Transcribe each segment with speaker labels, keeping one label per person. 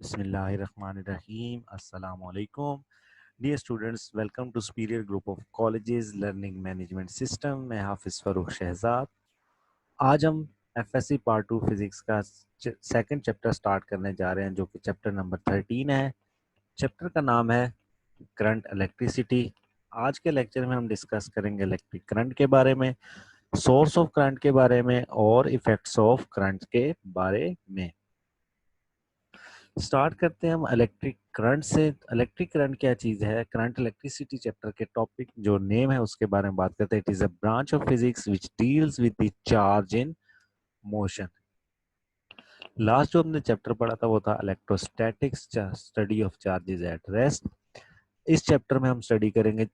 Speaker 1: Bismillahirrahmanirrahim. Assalamu alaikum. Dear students, welcome to Superior Group of Colleges Learning Management System. मैं हाफिज फरूख शहजाद। आज हम FSc part 2 physics का second chapter start करने जा रहे हैं, जो कि चैप्टर नंबर 13 है। चैप्टर का नाम है करंट इलेक्ट्रिसिटी। आज के लेक्चर में हम डिस्कस करेंगे इलेक्ट्रिक करंट के बारे में, सोर्स ऑफ करंट के बारे में और इफेक्ट्स ऑफ करंट के बारे में। स्टार्ट करते हैं हम इलेक्ट्रिक करंट से। इलेक्ट्रिक करंट क्या चीज है? करंट इलेक्ट्रिसिटी चैप्टर के टॉपिक जो नेम है उसके बारे में बात करते हैं। It is a branch of physics which deals with the charge in motion. Last जो हमने चैप्टर पढ़ा था वो था electrostatics, study of charges at rest. इस चैप्टर में हम स्टडी करेंगे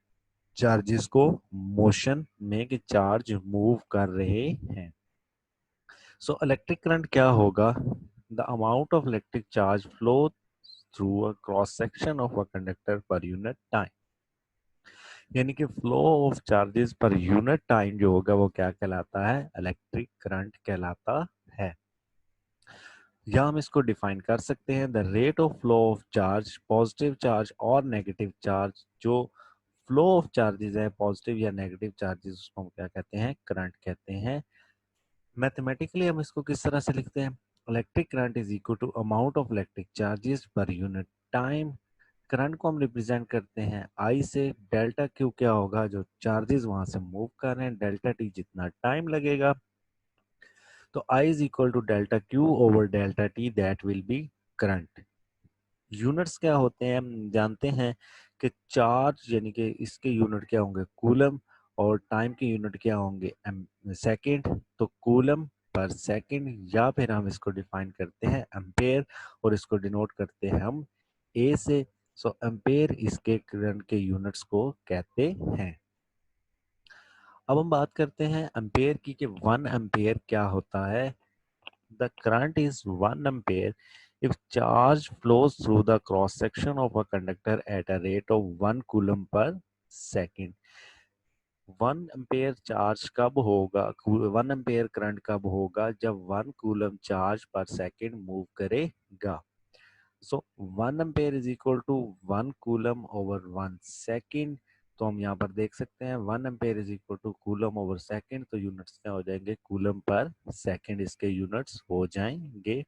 Speaker 1: चार्जेस को मोशन में, कि चार्ज मूव कर रहे हैं। सो इलेक्ट्रिक करंट क्या होगा? The amount of electric charge flow through a cross section of a conductor per unit time। यानी कि flow of charges per unit time जो होगा वो क्या कहलाता है? इलेक्ट्रिक करंट कहलाता है। या हम इसको डिफाइन कर सकते हैं the rate of flow of charge, positive charge और नेगेटिव चार्ज। जो फ्लो ऑफ चार्जेस है, पॉजिटिव या नेगेटिव चार्जेस, उसको हम क्या कहते हैं? करंट कहते हैं। मैथमेटिकली हम इसको किस तरह से लिखते हैं? Electric current is equal to amount of electric charges per unit time. Current को हम रिप्रेजेंट करते हैं आई से। डेल्टा क्यू क्या होगा? जो चार्जेस वहां से मूव कर रहे हैं, डेल्टा टी जितना टाइम लगेगा, तो I is equal to delta Q over delta T, that will be current. Units क्या होते हैं हम जानते हैं कि चार्ज यानी कि इसके यूनिट क्या होंगे? कूलम। और टाइम के यूनिट क्या होंगे? सेकेंड। तो कूलम पर सेकेंड, या फिर हम इसको डिफाइन करते हैं एम्पेयर, और इसको डिनोट करते हैं हम ए से। सो एम्पेयर इसके करंट के यूनिट्स को कहते हैं। अब हम बात करते हैं एम्पेयर की, कि 1 एम्पेयर क्या होता है? The current is 1 ampere if charge flows through the cross section of a conductor at a rate of 1 coulomb per second। 1 ampere charge कब होगा? 1 एम्पेयर करंट कब होगा? जब 1 coulomb charge per second move करेगा। So 1 ampere is equal to 1 coulomb over 1 second. तो हम यहाँ पर देख सकते हैं 1 ampere is equal to coulomb over second. तो यूनिट्स क्या हो जाएंगे? कूलम पर सेकेंड इसके यूनिट्स हो जाएंगे।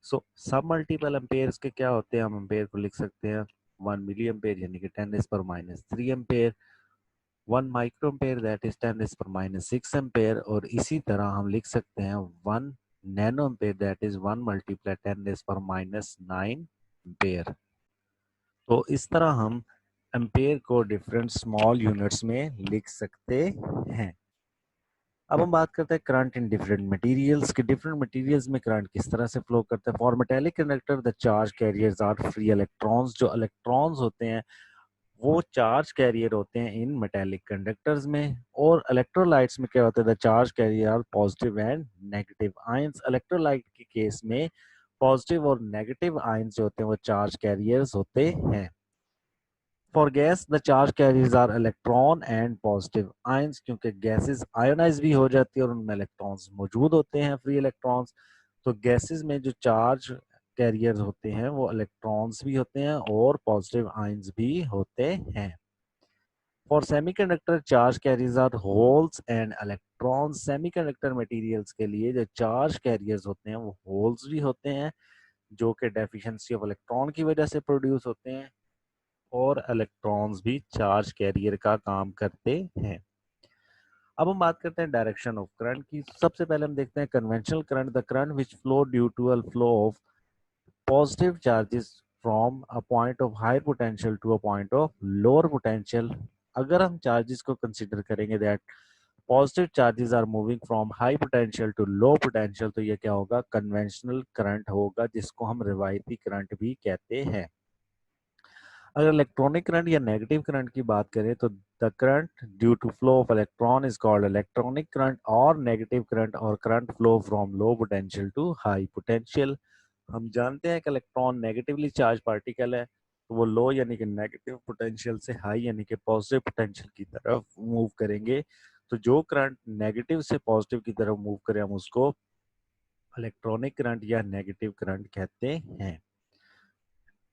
Speaker 1: सो सब मल्टीपल एम्पेयर्स के क्या होते हैं? हम एम्पेयर को लिख सकते हैं 1 मिली एम्पेयर यानी कि 10⁻³ ampere, 1 micro ampere that is 10⁻⁶ ampere, और इसी तरह हम लिख सकते हैं 1 nano ampere that is 1 × 10⁻⁹ ampere. तो इस तरह हम एम्पेयर को डिफरेंट स्मॉल यूनिट्स में लिख सकते हैं। अब हम बात करते हैं करंट इन डिफरेंट मटेरियल्स के। डिफरेंट मटेरियल्स में करंट किस तरह से फ्लो करता है। For metallic conductor the charge carriers are free electrons. जो इलेक्ट्रॉन्स होते हैं वो चार्ज कैरियर होते हैं इन मेटेलिक कंडक्टर्स में। और इलेक्ट्रोलाइट्स में क्या होता है? The charge carrier are positive and negative ions. Electrolyte के केस में पॉजिटिव और नेगेटिव आयंस जो होते हैं वो चार्ज कैरियर्स होते हैं। For gas the charge carriers are electron and positive ions, क्योंकि गैसेस आयोनाइज भी हो जाती है और उनमें इलेक्ट्रॉन्स मौजूद होते हैं, फ्री इलेक्ट्रॉन्स। तो गैसेस में जो चार्ज कैरियर्स होते हैं वो इलेक्ट्रॉन्स भी होते हैं और पॉजिटिव आयंस भी होते हैं। For semiconductor charge carriers are holes and electrons. Semiconductor materials के लिए जो चार्ज कैरियर्स होते हैं वो होल्स भी होते हैं, जो कि डेफिशिएंसी ऑफ इलेक्ट्रॉन की वजह से प्रोड्यूस होते हैं, और इलेक्ट्रॉन्स भी चार्ज कैरियर का काम करते हैं। अब हम बात करते हैं डायरेक्शन ऑफ करंट की। सबसे पहले हम देखते हैं conventional current, the current which flow due to a flow of positive charges from a point of high potential to a point of lower potential. अगर हम चार्जेस को कंसीडर करेंगे that positive charges are moving from high potential to low potential, तो ये क्या होगा? Conventional current होगा, जिसको हम रिवायती करंट भी कहते हैं। अगर इलेक्ट्रॉनिक करंट या नेगेटिव करंट की बात करें तो the current due to flow of electron is called electronic current, और नेगेटिव करंट और current flow from low potential to high potential. हम जानते हैं कि इलेक्ट्रॉन नेगेटिवली चार्ज पार्टिकल है, तो वो लो यानी कि नेगेटिव पोटेंशियल से हाई यानी कि पॉजिटिव पोटेंशियल की तरफ मूव करेंगे। तो जो करंट नेगेटिव से पॉजिटिव की तरफ मूव करे हम उसको इलेक्ट्रॉनिक करंट या नेगेटिव करंट कहते हैं।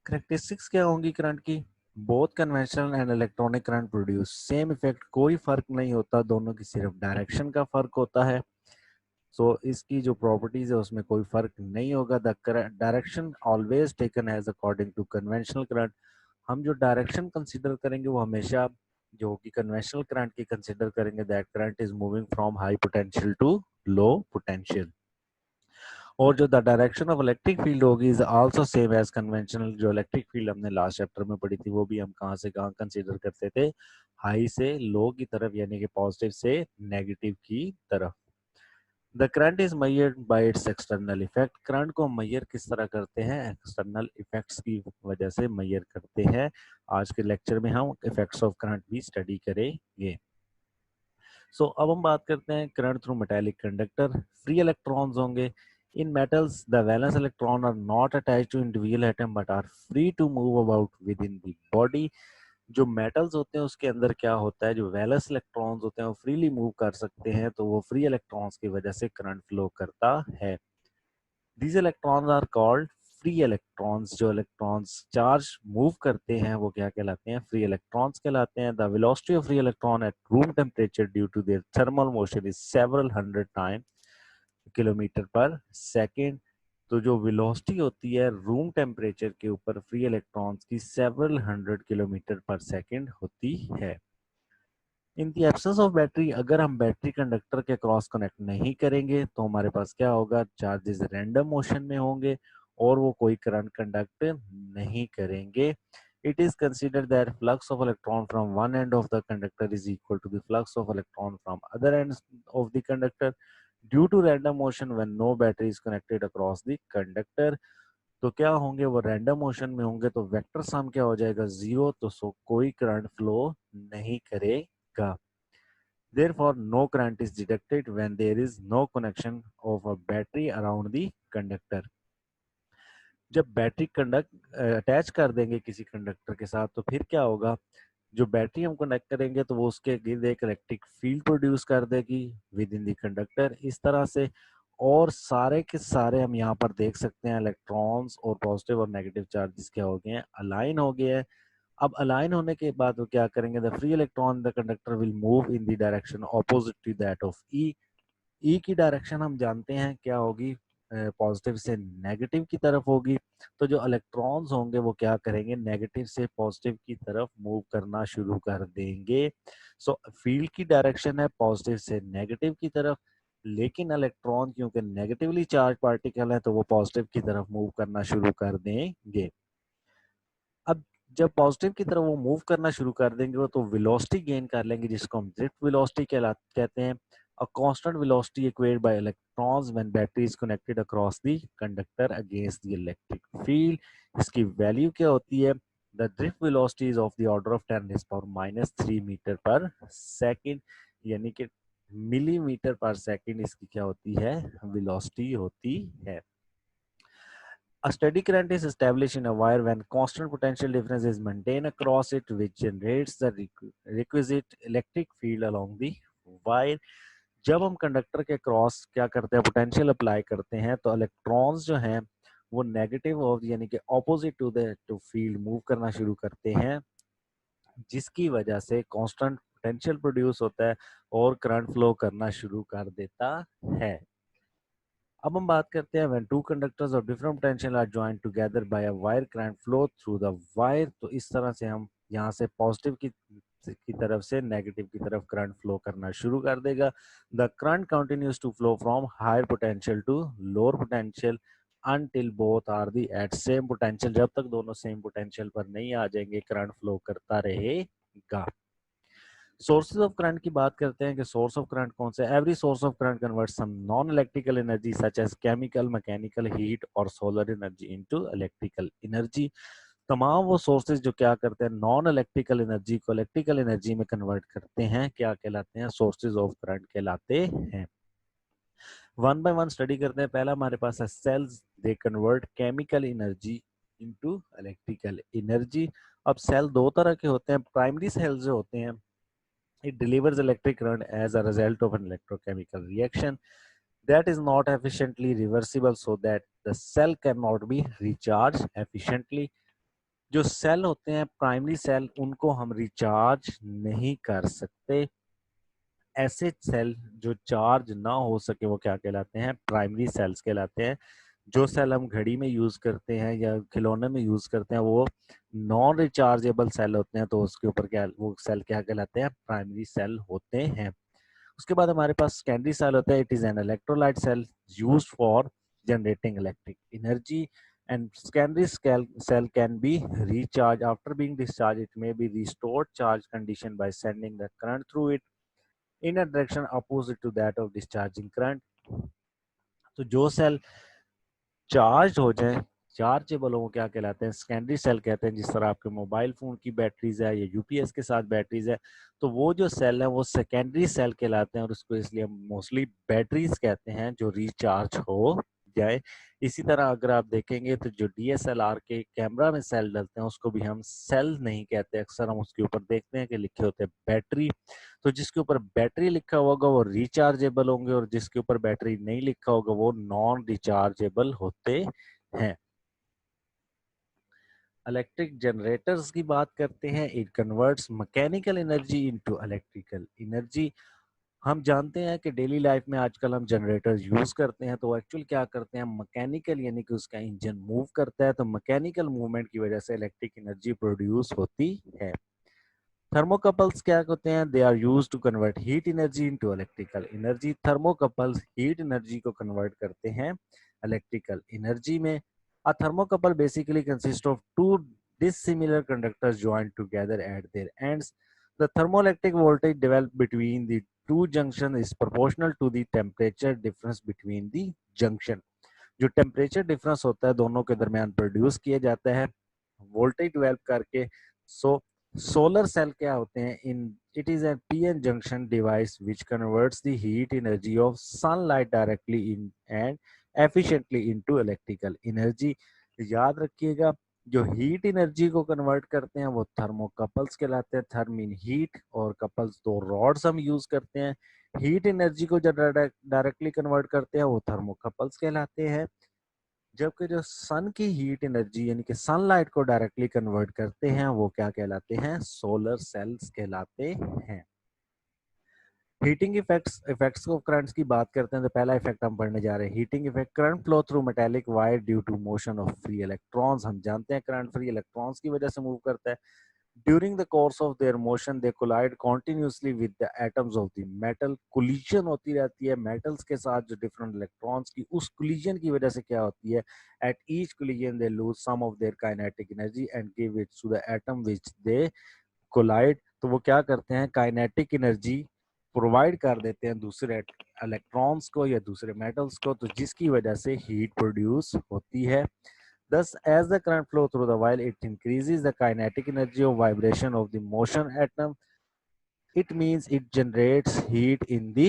Speaker 1: करेक्टरिस्टिक्स क्या होंगी करंट की? Both conventional and electronic current produce same effect, कोई फर्क नहीं होता, दोनों की सिर्फ डायरेक्शन का फर्क होता है। सो इसकी जो प्रॉपर्टीज है उसमें कोई फर्क नहीं होगा। The direction always taken as according to conventional current. हम जो डायरेक्शन कंसीडर करेंगे वो हमेशा जो कि कन्वेंशनल करंट की कंसीडर करेंगे, that current is moving from high potential to low potential. और जो the direction of electric field होगी is also same as conventional. जो इलेक्ट्रिक फील्ड हमने लास्ट चैप्टर में पढ़ी थी वो भी हम कहाँ से कहाँ कंसीडर करते थे, हाई से लो की तरफ, यानी कि पॉजिटिव से नेगेटिव की तरफ। The current is measured by it's external effect. Current को मेजर किस तरह करते हैं? एक्सटर्नल इफेक्ट्स की वजह से मेजर करते हैं। आज के लेक्चर में हम इफेक्ट्स ऑफ करंट भी स्टडी करेंगे। अब हम बात करते हैं current through metallic conductor. Free electrons होंगे। In metals the valence electron are not attached to individual atom but are free to move about within the body. जो metals होते हैं उसके अंदर क्या होता है, जो वैलेंस इलेक्ट्रॉन्स होते हैं वो फ्रीली मूव कर सकते हैं, तो वो फ्री इलेक्ट्रॉन्स की वजह से करंट फ्लो करता है। These electrons are called free electrons. जो इलेक्ट्रॉन्स चार्ज मूव करते हैं वो क्या कहलाते हैं? फ्री इलेक्ट्रॉन्स कहलाते हैं। The velocity of free electron at room temperature due to their thermal motion is several hundred time kilometre per second. तो जो वेलोसिटी होती है रूम टेम्परेचर के ऊपर फ्री इलेक्ट्रॉन्स की several hundred kilometre per second होती है। In the absence of battery, अगर हम बैटरी कंडक्टर के क्रॉस कनेक्ट नहीं करेंगे तो हमारे पास क्या होगा? चार्जेस रैंडम मोशन में होंगे और वो कोई करंट कंडक्ट नहीं करेंगे। It is considered that flux of electron from one end of the conductor is equal to the flux of electron from other end of the conductor due to random motion when no battery is connected across the conductor. तो क्या होंगे? वो random motion में होंगे तो vector sum क्या हो जाएगा? जीरो। तो कोई करंट फ्लो नहीं करेगा। Therefore, no current is detected when there is no connection of a battery around the conductor. जब बैटरी कंडक्ट अटैच कर देंगे किसी कंडक्टर के साथ तो फिर क्या होगा? जो बैटरी हम कनेक्ट करेंगे तो वो उसके गिर्द एक इलेक्ट्रिक फील्ड प्रोड्यूस कर देगी विद इन द कंडक्टर इस तरह से। और सारे के सारे हम यहाँ पर देख सकते हैं इलेक्ट्रॉन्स और पॉजिटिव और नेगेटिव चार्जेस क्या हो गए हैं? अलाइन हो गए हैं। अब अलाइन होने के बाद वो क्या करेंगे? The free electron the conductor will move in the direction opposite to that of E. E की डायरेक्शन हम जानते हैं क्या होगी? पॉजिटिव से नेगेटिव की तरफ होगी। तो जो इलेक्ट्रॉन्स होंगे वो क्या करेंगे? नेगेटिव से पॉजिटिव की तरफ मूव करना शुरू कर देंगे। फील्ड की डायरेक्शन है पॉजिटिव से नेगेटिव की तरफ, लेकिन इलेक्ट्रॉन क्योंकि नेगेटिवली चार्ज पार्टिकल है तो वो पॉजिटिव की तरफ मूव करना शुरू कर देंगे। अब जब पॉजिटिव की तरफ वो मूव करना शुरू कर देंगे वो तो वेलोसिटी गेन कर लेंगे जिसको हम ड्रिफ्ट वेलोसिटी कहते हैं। A constant velocity equated by electrons when battery is connected across the conductor against the electric field. इसकी वैल्यू क्या होती है? The drift velocity is of the order of 10⁻³ metre per second, यानी कि millimetre पर second इसकी क्या होती है? वेलोसिटी होती है। A steady current is established in a wire when constant potential difference is maintained across it, which generates the requisite electric field along the wire. जब हम कंडक्टर के क्रॉस क्या करते हैं? पोटेंशियल अप्लाई करते हैं तो इलेक्ट्रॉन्स जो हैं वो नेगेटिव ऑफ यानी कि opposite to the to field move करना शुरू करते हैं, जिसकी वजह से कांस्टेंट पोटेंशियल प्रोड्यूस होता है और करंट फ्लो करना शुरू कर देता है। अब हम बात करते हैं when two conductors of different potential are joined together by a wire, current flow through the wire। तो इस तरह से हम यहाँ से पॉजिटिव की तरफ से नेगेटिव की तरफ करंट फ्लो करना शुरू कर देगा। The current continues to flow from higher potential to lower potential until both are the at same potential। जब तक दोनों सेम पोटेंशियल पर नहीं आ जाएंगे करंट फ्लो करता रहेगा। सोर्सेज ऑफ करंट की बात करते हैं कि सोर्स ऑफ करंट कौन से? Every source of current convert some non electrical energy such as chemical, mechanical, heat और solar energy into electrical energy. तमाम वो सोर्सेज जो क्या करते हैं? नॉन इलेक्ट्रिकल एनर्जी को इलेक्ट्रिकल एनर्जी में कन्वर्ट करते हैं, क्या कहलाते हैं? सोर्सेज ऑफ करंट कहलाते हैं। वन बाय वन स्टडी करते हैं। पहला हमारे पास है cells, they convert chemical energy into electrical energy. अब सेल दो तरह के होते हैं। प्राइमरी सेल्स जो होते हैं it delivers electric current as a result of an electrochemical reaction that is not efficiently reversible, so that the cell cannot be recharged efficiently। जो सेल होते हैं प्राइमरी सेल, उनको हम रिचार्ज नहीं कर सकते। ऐसे सेल जो चार्ज ना हो सके वो क्या कहलाते हैं? प्राइमरी सेल्स कहलाते हैं। जो सेल हम घड़ी में यूज करते हैं या खिलौने में यूज करते हैं वो नॉन रिचार्जेबल सेल होते हैं, तो उसके ऊपर क्या वो सेल क्या कहलाते हैं? प्राइमरी सेल होते हैं। उसके बाद हमारे पास सेकेंडरी सेल होता है। It is an electrolyte cell used for generating electric energy and secondary cell can be recharged after being discharged. It may be restored charge condition by sending the current through it in a direction opposite to that of discharging current. तो जो cell charge हो जाए, chargeable हो, क्या कहलाते हैं? Secondary cell कहते हैं। जिस तरह आपके मोबाइल फोन की बैटरीज है या यूपीएस के साथ बैटरीज है, तो वो जो सेल है वो सेकेंडरी सेल कहलाते हैं, और उसको इसलिए हम मोस्टली बैटरीज कहते हैं जो रिचार्ज हो जाए। इसी तरह अगर आप देखेंगे तो जो डीएसएलआर के कैमरा में सेल डलते हैं उसको भी हम सेल नहीं कहते, अक्सर हम उसके ऊपर देखते हैं कि लिखे होते हैं बैटरी। तो जिसके ऊपर बैटरी लिखा होगा वो रिचार्जेबल होंगे, और जिसके ऊपर बैटरी नहीं लिखा होगा वो नॉन रिचार्जेबल होते हैं। इलेक्ट्रिक जनरेटर्स की बात करते हैं। It converts mechanical energy into electrical energy. हम जानते हैं कि डेली लाइफ में आजकल हम जनरेटर यूज करते हैं, तो एक्चुअल क्या करते हैं? मैकेनिकल, यानी कि उसका इंजन मूव करता है, तो मैकेनिकल मूवमेंट की वजह से इलेक्ट्रिक एनर्जी प्रोड्यूस होती है। थर्मोकपल्स क्या होते हैं? They are used to convert heat energy into electrical energy. Thermocouples heat energy को कन्वर्ट करते हैं इलेक्ट्रिकल एनर्जी में। A thermocouple basically consists of two dissimilar conductors joined together at their ends. The thermoelectric voltage developed between the two junctions is proportional to the temperature difference between the junction. जो temperature difference होता है दोनों के दरमियान produce किया जाता है voltage develop करके। सो सोलर सेल क्या होते हैं? In it is a PN junction device which converts the heat energy of sunlight directly in and efficiently into electrical energy. याद रखिएगा, जो हीट एनर्जी को कन्वर्ट करते हैं वो थर्मोकपल्स कहलाते हैं। थर्म इन हीट, और कपल्स दो रॉड्स हम यूज करते हैं। हीट एनर्जी को जो डायरेक्टली कन्वर्ट करते हैं वो थर्मोकपल्स कहलाते हैं। जबकि जो सन की हीट एनर्जी यानी कि सनलाइट को डायरेक्टली कन्वर्ट करते हैं वो क्या कहलाते हैं? सोलर सेल्स कहलाते हैं। Heating effects, effects of currents की बात करते हैं तो पहला इफेक्ट हम पढ़ने जा रहे हैं heating effect. Current flow through metallic wire due to motion of free electrons. हम जानते हैं करंट फ्री इलेक्ट्रॉन्स की वजह से मूव करता है। During the course of their motion, they collide continuously with the atoms of the metal. Collision होती रहती है metals के साथ जो different electrons की, उस collision की वजह से क्या होती है? At each collision, they lose some of their kinetic energy and give it to the atom which they collide. तो वो क्या करते हैं? kinetic energy प्रोवाइड कर देते हैं दूसरे इलेक्ट्रॉन्स को या दूसरे मेटल्स को, तो जिसकी वजह से हीट प्रोड्यूस होती है। Thus, as the current flow through the wire, it increases the kinetic energy of vibration of the motion atom. It means it generates heat in the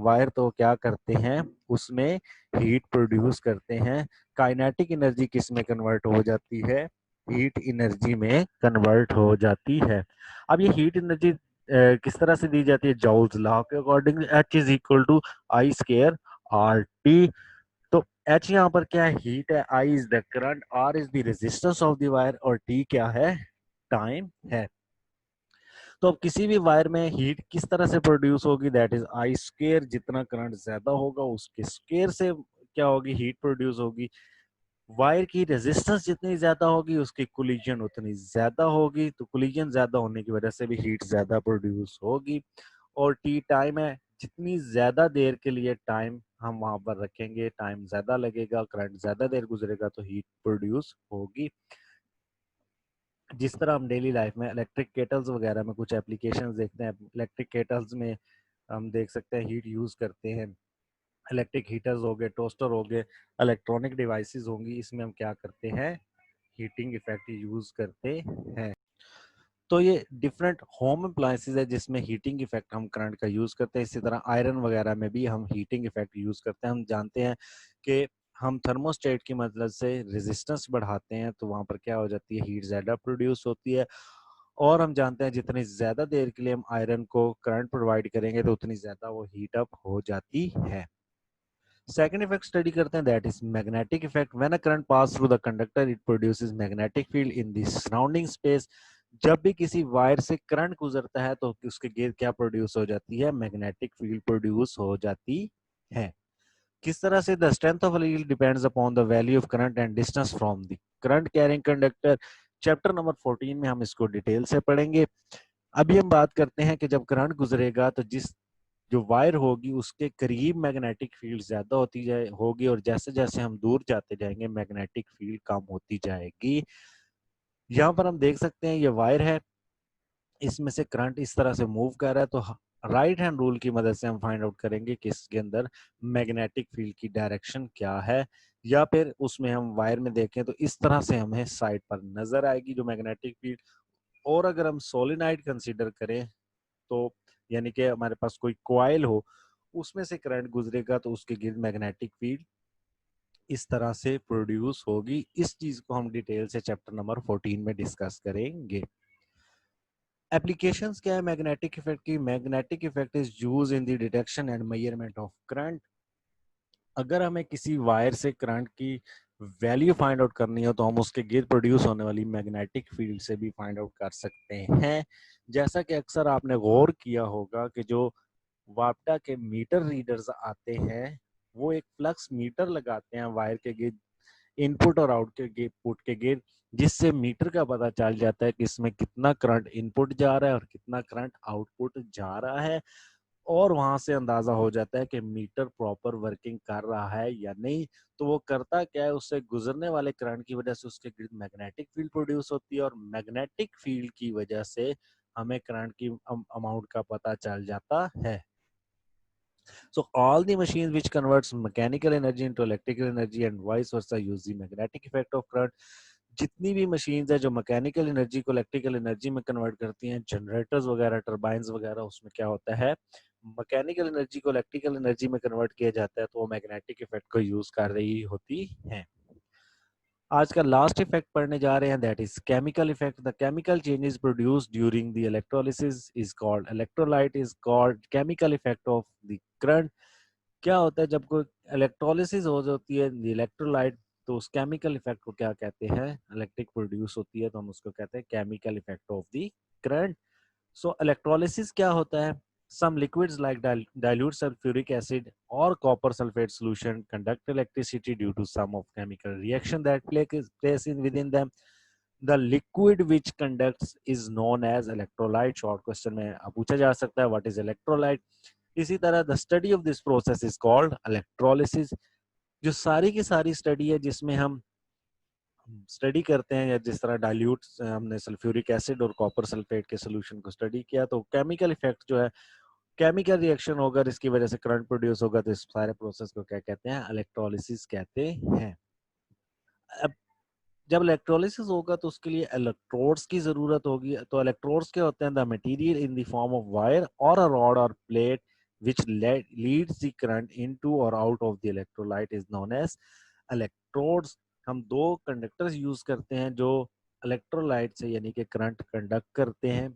Speaker 1: wire. तो क्या करते हैं? उसमें heat produce करते हैं। Kinetic energy किस में convert हो जाती है? Heat energy में convert हो जाती है। अब ये heat energy किस तरह से दी जाती है? Joule's law के according H is equal to I square RT। तो H यहाँ पर क्या है? हीट है। I is the current, R is the resistance of the wire, और T क्या है? टाइम है। तो अब किसी भी वायर में हीट किस तरह से प्रोड्यूस होगी? That is I square. जितना करंट ज्यादा होगा उसके स्क्वायर से क्या होगी? हीट प्रोड्यूस होगी। वायर की रेजिस्टेंस जितनी ज्यादा होगी उसकी कोलिजन उतनी ज्यादा होगी, तो कोलिजन ज्यादा होने की वजह से भी हीट ज्यादा प्रोड्यूस होगी। और टी टाइम है। जितनी ज्यादा देर के लिए टाइम हम वहां पर रखेंगे, टाइम ज्यादा लगेगा, करंट ज्यादा देर गुजरेगा, तो हीट प्रोड्यूस होगी। जिस तरह हम डेली लाइफ में इलेक्ट्रिक केटल्स वगैरह में कुछ एप्लीकेशंस देखते हैं, इलेक्ट्रिक केटल्स में हम देख सकते हैं हीट यूज करते हैं। इलेक्ट्रिक हीटर्स हो गए, टोस्टर हो गए, इलेक्ट्रॉनिक डिवाइसेस होंगी, इसमें हम क्या करते हैं? हीटिंग इफेक्ट यूज करते हैं। तो ये डिफरेंट होम अप्लायंसेस है जिसमें हीटिंग इफेक्ट हम करंट का यूज करते हैं। इसी तरह आयरन वगैरह में भी हम हीटिंग इफेक्ट यूज करते हैं। हम जानते हैं कि हम थर्मोस्टेट की मदद से रेजिस्टेंस बढ़ाते हैं तो वहां पर क्या हो जाती है? हीट ज्यादा प्रोड्यूस होती है। और हम जानते हैं जितनी ज्यादा देर के लिए हम आयरन को करंट प्रोवाइड करेंगे तो उतनी ज्यादा वो हीट अप हो जाती है। सेकंड इफेक्ट स्टडी करते हैं, that is magnetic effect. When a current pass through the conductor it produces magnetic field in the surrounding space. जब भी किसी वायर से करंट गुजरता है तो उसके गिर्द क्या प्रोड्यूस हो जाती है, मैग्नेटिक फील्ड प्रोड्यूस हो जाती है। किस तरह से, the strength of field depends upon the value of current and distance from the current carrying conductor. Chapter number 14 में हम इसको डिटेल से पढ़ेंगे। अभी हम बात करते हैं कि जब करंट गुजरेगा तो जिस जो वायर होगी उसके करीब मैग्नेटिक फील्ड ज्यादा होती जाए होगी, और जैसे जैसे हम दूर जाते जाएंगे मैग्नेटिक फील्ड कम होती जाएगी। यहाँ पर हम देख सकते हैं ये वायर है, इसमें से करंट इस तरह से मूव कर रहा है, तो राइट हैंड रूल की मदद से हम फाइंड आउट करेंगे कि इसके अंदर मैग्नेटिक फील्ड की डायरेक्शन क्या है, या फिर उसमें हम वायर में देखें तो इस तरह से हमें साइड पर नजर आएगी जो मैग्नेटिक फील्ड। और अगर हम सोलिनॉइड कंसीडर करें तो यानी कि हमारे पास कोई कॉइल हो, उसमें से करंट गुजरेगा तो उसके गिर्द मैग्नेटिक फील्ड इस तरह से प्रोड्यूस होगी। इस चीज को हम डिटेल से चैप्टर नंबर 14 में डिस्कस करेंगे। एप्लीकेशंस क्या है मैग्नेटिक इफेक्ट की? Magnetic effect is use in the detection and measurement of current. अगर हमें किसी वायर से करंट की वैल्यू फाइंड आउट करनी हो तो हम उसके गिर्द प्रोड्यूस होने वाली मैग्नेटिक फील्ड से भी फाइंड आउट कर सकते हैं। जैसा कि अक्सर आपने गौर किया होगा कि जो वापडा के मीटर रीडर्स आते हैं वो एक फ्लक्स मीटर लगाते हैं वायर के गिर्द, इनपुट और आउटपुट के गिर्द, जिससे मीटर का पता चल जाता है कि इसमें कितना करंट इनपुट जा रहा है और कितना करंट आउटपुट जा रहा है। और वहां से अंदाजा हो जाता है कि मीटर प्रॉपर वर्किंग कर रहा है या नहीं। तो वो करता क्या है, उससे गुजरने वाले करंट की वजह से उसके गिर्द मैग्नेटिक फील्ड प्रोड्यूस होती है, और मैग्नेटिक फील्ड की वजह से हमें करंट की अमाउंट का पता चल जाता है। So all the machines which converts mechanical energy into electrical energy and vice versa use the magnetic effect of current। जितनी भी मशीन्स है जो मैकेनिकल एनर्जी को इलेक्ट्रिकल एनर्जी में कन्वर्ट करती हैं, जनरेटर्स वगैरह, टरबाइंस वगैरह, उसमें क्या होता है, मैकेनिकल एनर्जी को इलेक्ट्रिकल एनर्जी में कन्वर्ट किया जाता है, तो वो मैग्नेटिक इफेक्ट को यूज कर रही होती है। आज का लास्ट इफेक्ट पढ़ने जा रहे हैं, that is chemical effect. The chemical changes produced during the electrolysis is called electrolyte is called chemical effect of the current. क्या होता है जब कोई इलेक्ट्रोलिसिस हो जाती है इलेक्ट्रोलाइट, तो उस केमिकल इफेक्ट को क्या कहते हैं, इलेक्ट्रिक प्रोड्यूस होती है तो हम उसको कहते हैं chemical effect of the current. So electrolysis क्या होता है, some liquids like dilute sulfuric acid or copper sulfate solution conduct electricity due to some of chemical reaction that place in within them। the liquid which conducts is known as electrolyte। short question में पूछा जा सकता है what is electrolyte। इसी तरह the study of this process is called electrolysis। जो सारी की सारी स्टडी है जिसमें हम स्टडी करते हैं, या जिस तरह डाइल्यूट हमने सल्फ्यूरिक एसिड और कॉपर सल्फेट के सोल्यूशन को स्टडी किया, तो केमिकल इफेक्ट जो है, केमिकल रिएक्शन होगा जिसकी वजह से करंट प्रोड्यूस होगा, तो इस सारे प्रोसेस को क्या कहते हैं, इलेक्ट्रोलिसिस कहते हैं। अब जब इलेक्ट्रोलिसिस होगा तो उसके लिए इलेक्ट्रोड्स की जरूरत होगी। तो इलेक्ट्रोड्स क्या होते हैं, the material in the form of wire और अ रॉड और plate which leads the current into or out of the electrolyte is known as electrodes। हम दो कंडक्टर्स यूज करते हैं जो इलेक्ट्रोलाइट से यानी कि करंट कंडक्ट करते हैं,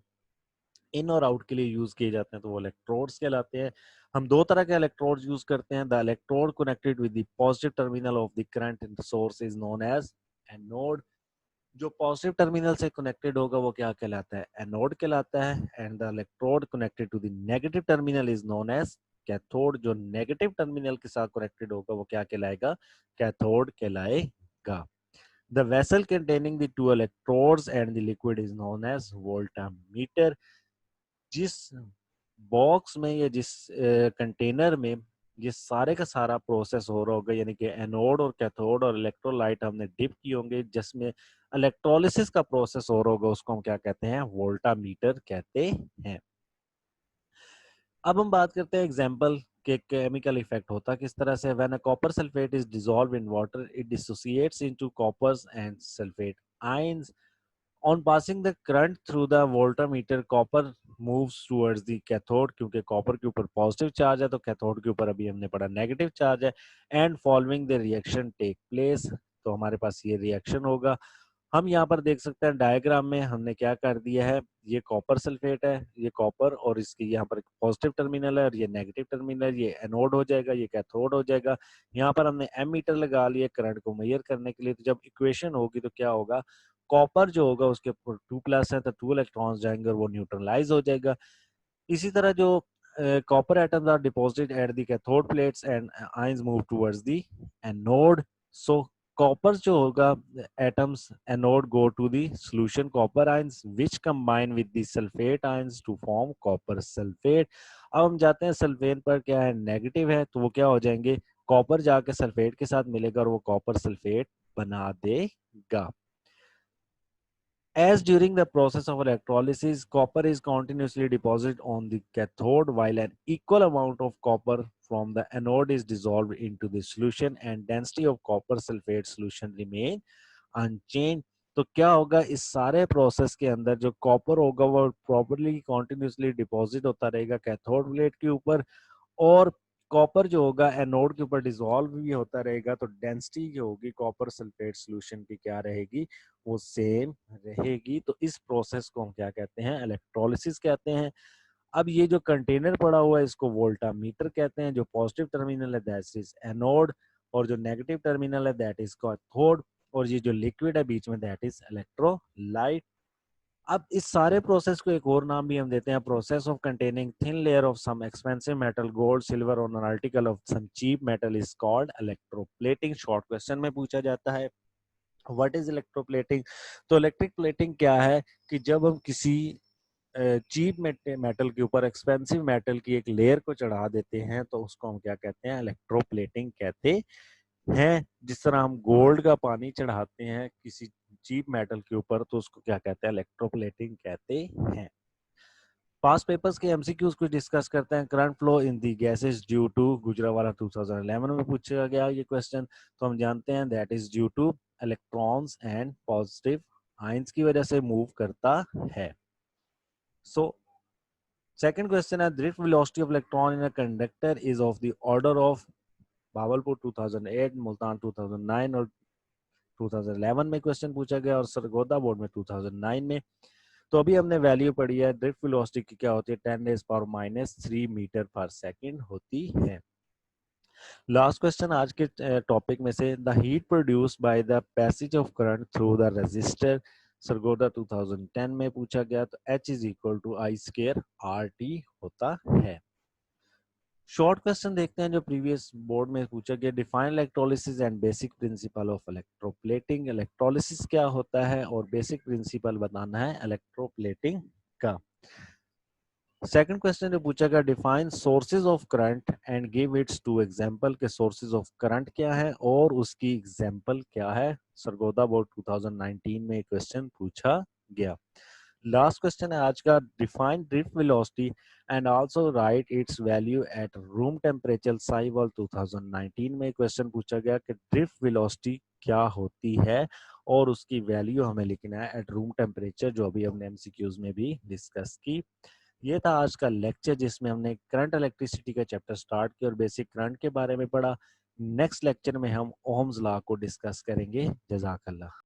Speaker 1: इन और आउट के लिए यूज किए जाते हैं, तो वो इलेक्ट्रोड्स कहलाते हैं। हम दो तरह के इलेक्ट्रोड्स यूज करते हैं, the electrode connected with the positive terminal of the current in the source is known as anode. जो पॉजिटिव टर्मिनल से कनेक्टेड होगा वो क्या कहलाता है, एनोड कहलाता है। And the electrode connected to the negative terminal is known as cathode. जो नेगेटिव टर्मिनल के साथ कनेक्टेड होगा वो क्या कहलाएगा, कैथोड कहलाएगा। The vessel containing the two electrodes and the liquid is known as voltmeter। जिस बॉक्स में या जिस कंटेनर में ये सारे का सारा प्रोसेस हो रहा होगा, यानी कि एनोड और कैथोड और इलेक्ट्रोलाइट हमने डिप किए होंगे, जिसमें इलेक्ट्रोलिसिस का प्रोसेस हो रहा होगा, उसको हम क्या कहते हैं, वोल्टामीटर कहते हैं। अब हम बात करते हैं एग्जांपल के केमिकल इफेक्ट होता किस तरह से। When a copper sulphate is dissolved in water it dissociates into coppers and sulphate ions. On passing the current through the voltmeter, copper moves towards the cathode। क्योंकि कॉपर के ऊपर positive charge है तो cathode के ऊपर अभी हमने पढ़ा नेगेटिव चार्ज है। And following the reaction take place, तो हमारे पास ये रिएक्शन होगा। हम यहाँ पर देख सकते हैं डायग्राम में हमने क्या कर दिया है, ये कॉपर सल्फेट है, ये कॉपर, और इसकी यहाँ पर पॉजिटिव टर्मिनल है और ये नेगेटिव टर्मिनल, ये एनोड हो जाएगा, ये कैथोड हो जाएगा। यहाँ पर हमने एमीटर लगा लिया करंट को मेजर करने के लिए। तो जब इक्वेशन होगी तो क्या होगा, कॉपर जो होगा उसके ऊपर 2+ है तो 2 इलेक्ट्रॉन्स जाएंगे और वो न्यूट्रलाइज हो जाएगा। इसी तरह जो copper atoms are deposited at the cathode plates and ions move towards the anode. So copper जो होगा atoms anode go to the solution copper ions which combine with the sulfate ions to form copper sulfate. अब हम जाते हैं sulphate पर, क्या है negative है तो वो क्या हो जाएंगे, कॉपर जाके सल्फेट के साथ मिलेगा और वो कॉपर सल्फेट बना देगा। As during the process of electrolysis, copper is continuously deposited on the cathode while an equal amount of copper from the anode is dissolved into the solution and density of copper sulfate solution remain unchanged. तो क्या होगा, इस सारे process के अंदर जो copper होगा वो प्रॉपरली कॉन्टिन्यूसली डिपॉजिट होता रहेगा कैथोड प्लेट के ऊपर, और कॉपर जो होगा एनोड के ऊपर डिसॉल्व भी होता रहेगा। तो डेंसिटी जो होगी कॉपर सल्फेट सॉल्यूशन की क्या रहेगी, वो सेम रहेगी। तो इस प्रोसेस को हम क्या कहते हैं, इलेक्ट्रोलिसिस कहते हैं। अब ये जो कंटेनर पड़ा हुआ है इसको वोल्टामीटर कहते हैं। जो पॉजिटिव टर्मिनल है दैट इज एनोड, और जो नेगेटिव टर्मिनल है दैट इज कैथोड, और ये जो लिक्विड है बीच में दैट इज इलेक्ट्रोलाइट। अब इस सारे प्रोसेस को एक और नाम भी हम देते हैं, process of containing thin layer of some expensive metal gold silver on an article of some cheap metal is called electroplating. Short question में पूछा जाता है व्हाट इज इलेक्ट्रोप्लेटिंग। तो इलेक्ट्रिक प्लेटिंग क्या है कि जब हम किसी चीप मेटल के ऊपर एक्सपेंसिव मेटल की एक लेयर को चढ़ा देते हैं तो उसको हम क्या कहते हैं, इलेक्ट्रोप्लेटिंग कहते हैं। जिस तरह हम गोल्ड का पानी चढ़ाते हैं किसी चीप मेटल के ऊपर तो उसको क्या कहते हैं, इलेक्ट्रोप्लेटिंग कहते हैं। पास्ट पेपर्स के एमसीक्यूज को डिस्कस करते हैं। Current flow in the gases due to, Gujranwala 2011 में पूछा गया ये क्वेश्चन। तो हम जानते हैं that is due two electrons and positive ions की वजह से मूव करता है। सो सेकंड क्वेश्चन है drift velocity of electron in a conductor is of the order of, Bahawalpur 2008, Multan 2009 और 2011 में क्वेश्चन पूछा गया, और सरगोदा बोर्ड में 2009 में। तो अभी हमने वैल्यू पढ़ी है ड्रिफ्ट वेलोसिटी की क्या होती है, 10⁻³ मीटर पर सेकंड होती है। लास्ट क्वेश्चन आज के टॉपिक में से, the heat produced by the passage of current through the resistor, Sargodha 2010 में पूछा गया। तो H is equal to I² RT होता है। शॉर्ट क्वेश्चन देखते हैं जो प्रीवियस बोर्ड में पूछा गया, define electrolysis and basic principle of electroplating. Electrolysis क्या होता है और बेसिक प्रिंसिपल बताना है इलेक्ट्रोप्लेटिंग का। सेकंड क्वेश्चन जो पूछा गया, define sources of current and give its two example, के सोर्सेज ऑफ करंट क्या है और उसकी एग्जांपल क्या है। सरगोदा बोर्ड 2019 में क्वेश्चन पूछा गया। लास्ट क्वेश्चन है आज का, define drift velocity and also right it's value eight room temperature. Sahiwal 2019 में क्वेश्चन पूछा गया कि ड्रिफ्ट वेलोसिटी क्या होती है और उसकी वैल्यू हमें लिखना है एट रूम टेम्परेचर, जो अभी हमने एमसीक्यूज में भी डिस्कस की। ये था आज का लेक्चर जिसमें हमने करंट इलेक्ट्रिसिटी का चैप्टर स्टार्ट किया और बेसिक करंट के बारे में पढ़ा। नेक्स्ट लेक्चर में हम ओम्स लॉ को डिस्कस करेंगे। जज़ाकल्लाह।